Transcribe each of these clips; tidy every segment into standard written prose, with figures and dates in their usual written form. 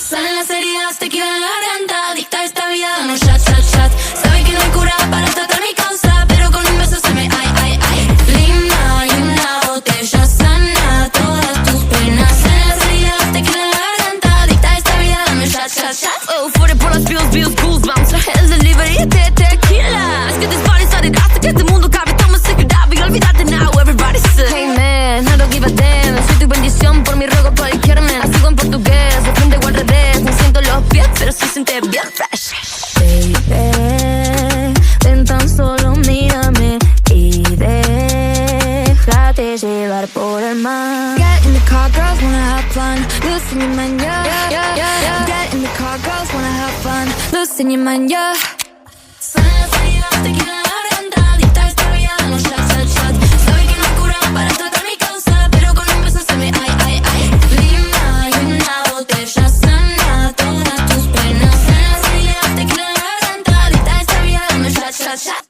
Salen las heridas, te quiero en la garganta. Dicta esta vida, dame shot, shot, shot. Sabe que no hay cura para tratar mi causa, pero con un beso se me ay, ay, ay. Lima y una botella sana todas tus penas. Salen las heridas, te quiero en la garganta. Dicta esta vida, dame shot, shot, shot. Oh, fuera por las bills, goosebumps. El delivery de tequila. Let's get this party started hasta que este mundo cabe. Toma seguridad y olvídate now, everybody say. Hey man, I don't give a damn. Soy tu bendición, por mi ruego cualquier man. Sigo en portugués, de frente o al revés. No siento los pies, pero se siente bien fresh. Baby, ven tan solo mírame y déjate llevar por el mar. Get in the car, girls wanna have fun. Losing your mind, yeah. Get in the car, girls wanna have fun. Losing your mind, yeah. Salen las heridas, te quiero en la garganta. Dicta esta vida, dame shot, shot, shot. Sabe que no hay cura para tratar mi causa, pero con un beso se me ay, ay, ay. Lima y una botella sana todas tus penas. Salen las heridas, te quiero en la garganta. Dicta esta vida, dame shot, shot, shot.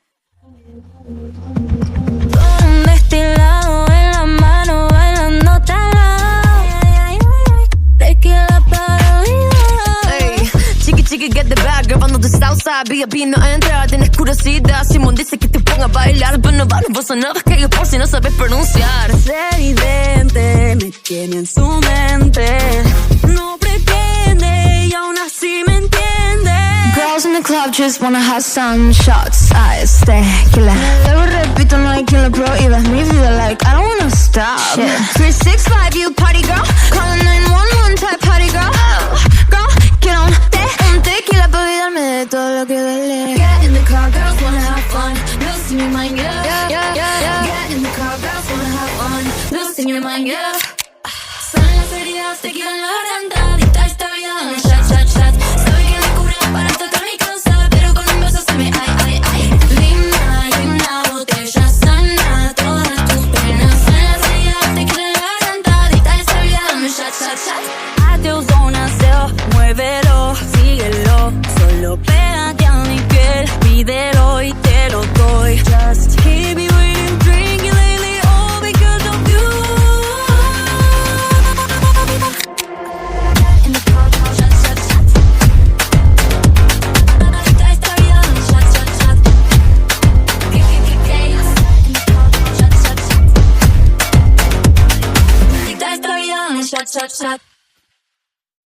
Con un destilado en la mano, bailando talado. Tequila para olvidar. Hey, chiqui, get the bag, grabando de Southside. B.A.B. no entra, tienes curiosidad. Simón dice que te ponga a bailar, pero no vale bossa nova, que yo por si no sabes pronunciar. Es evidente, me tiene en su mente. No pretende y aún así me entiende. Girls in the club just wanna have some shots. Ice, tequila. Luego repito, no hay quien lo prohíba. Mi vida like, I don't wanna stop. Shit. 365, you party girl. Call 911 type party girl. Girl, get on un tequila para olvidarme de todo lo que duele. Get in the car, girls wanna have fun. Losing your mind, yeah. Get in the car, girls wanna have fun. Losing your mind, yeah. Salen las heridas, te quiero en la